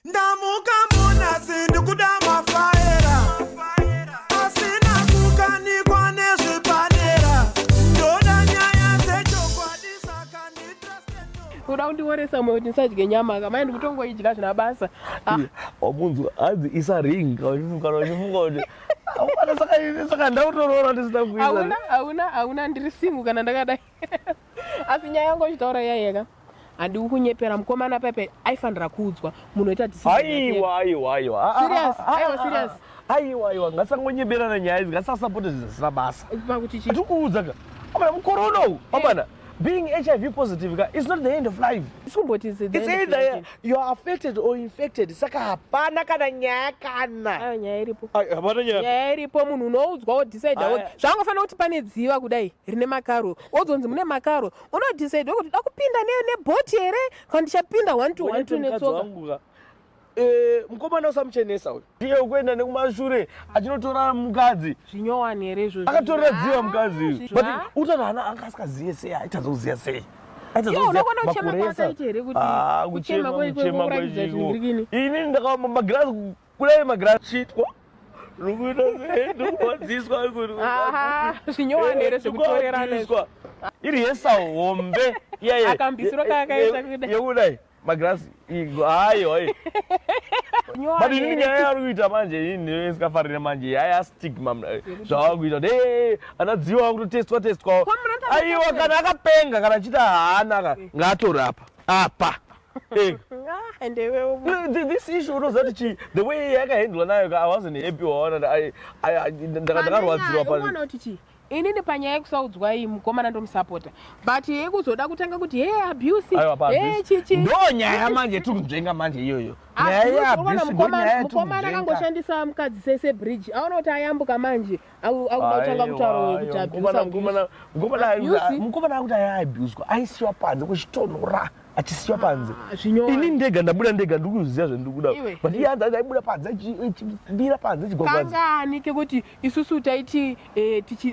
Ndamuka muna sindukudama faera asina kukanikwa nezvipanera ndoda nyaya dzechokwadisa kanditrastendo kuda kundioresa moyo kuti ndisadye nyama kama ndi kutongoidya zvina basa wamunzwa hadzi isa ring kana uchifunga kuti saka ndautorora ndisina kuisa hauna ndiri singu kana ndakadai asi nyaya yangu achitaura iyayeka handi kunyepera mukomana pepe aifanira kuudzwa munhu oita aiwa ngasangonyepera nyaya idzi ngasasapoti zvisina basa pakuti chi tikuudza ka amana mukore unowu amana being HIV positive is not the end of life. It's either you are affected or infected. Saka hapana kana nyaya kana. Nyaya iripo. Hapana nyaya. Nyaya iripo munhu unoudzwa wodecide kuti zvangofanira kuti pane dziva kudai rine makaro. Odzonzi mune makaro. Unodecide kuti da kupinda nebhoti here kana ndichapinda 1 to 1 netsoka. Mukomana usamuchenesa uyu. Ndiye kuenda nekumashure achinotora mukadzi. Zvinyowani here izvo. Akatorera dziva mukadzi uyu. But utana hana angaskaziye sei aitazoziya sei. Unokona kuchema kwakaita here kuti kuchema kwekuratidza zvingirikini. Ini ndakaoma magirazi kudai magirazi chitwa. Rukuita sei ndokuwadziswa kuti. Zvinyowani here zvekutorerana. Iri yesa hombe. Akambisiro kakaita kudai. Yekudai. Magirasi hayi but ini nyaya yari kuita manje ini isikafarira manje yaya stigma zvavakuita anadziwa kutotestwa aiwa kana akapenga kana achita haana ngaatorapa apa this issue unozati the way yakahandlwa nayo I wasn't happy waona ndakarwadziwa pano inini panyaya yekusaudzwa iyi mukomana ndomusapota but yekuzoda kutanga kuti hey abuse chichi ndo nyaya manje tikunzvenga manje iyoyo mukomana akangoshandisa mukadzi sese bridge aona kuti ayambuka manje akutanga kutaura kuti mukomana akuti aiabuswa aisiwa panze kuchitonhora achisiwa panze ini ndega ndabuda ndega ndikuziva zvandikuda but iye anzi aibuda panze achibira panze kangani kekuti isusu taiti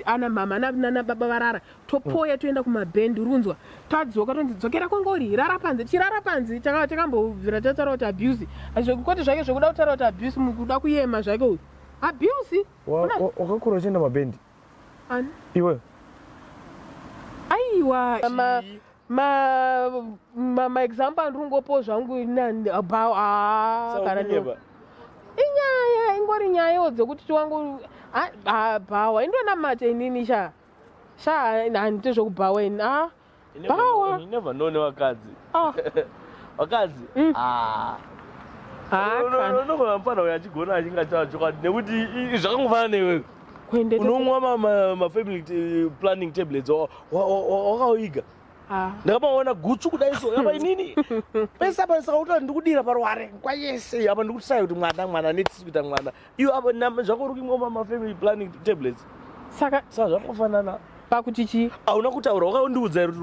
ana mama nana baba varara topoya toenda kumabhendi urunzwa tadzoka tonzidzokera kwangori rara panze chirara panze takambobvira tataura kuti abuse azvokoti zvake zvokuda kutaura kuti abuse mukuda kuyema zvake uyu abuse wakakura uchienda mabhendi iwe aiwa example andingopo zvangu inyaya ingori nyayawo dzekuti tiwangu bhawa indonamata inini sha handite zvokubhawa ini bhawa never know nevakadzi vakadzi nogona uyo achigona achingataura chokwadi nekuti zvakangofana newewe unomwa mafamily planning tablets wakauiga ndakamaona guchu kudaiso yapa inini pesa apa saka kuti ndikudira parware nguva yese apa ndikutisai kuti mwana netisi kuita mwana iwo apa zvako uri kumwa mafamily planning tablets saka zvakangofanana pakuti chi hauna kutaura wakandiudza kuti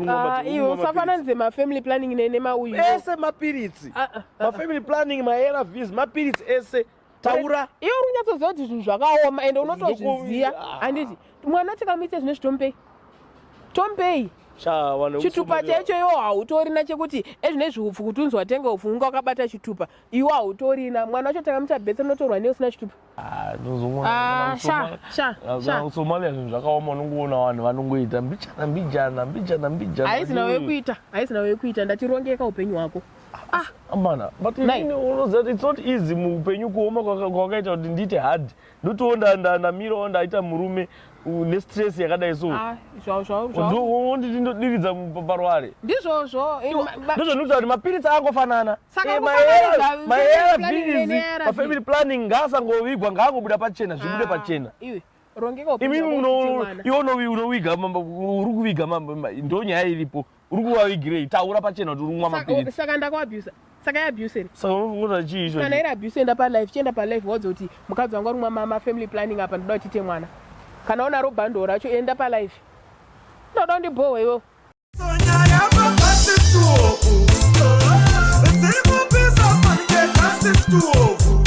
iwo usafananidze mafamily planning nemauyu ese mapiritsi mafamily planning maARVs mapiritsi ese taura iwe uri kunyatsoziva kuti zvinhu zvakaoma ende unotozviziva handiti mwana tikamuite zvine zvitompei chitupa chaicho iwo hautorina chekuti ezvinezviupfu kuti unzi watenga upfu unga wakabata chitupa iwo hautorina mwana wacho takamuchabhetse unotorwa neusina chitupa somalia zvinhu zvakaoma unongoona vanhu vanongoita mbijana haisina wekuita ndatirongeka upenyu hwako mana but ini unoziva kuti it's not easy muupenyu kuoma kwakaita kuti ndiite hard ndotiwo ndamirawo ndaita murume nestress yakadai so ndonditi ndodiridza parware ndizvozvo ndozvandikuta kuti mapiritsi angofanana mafamily planning ngaasangovigwa ngaangobuda pachena zvibude pachena iwe unoviga uri kuviga ndo nyaya iripo uri kuvavigirei taura pachena kuti uri kumwa mapiritsi saka ndakuabhusa saka yaabhuse saka unoona chiizvo kana iri abhuse enda palife chienda palife wadza kuti mukadzi wangu ari kumwa mafamily planning apa ndoda kuti tiite mwana kana unaro bhando racho enda palife ndoda kundibhohwa iwo sonyaya papasituoku zirikupisa panike kasituoku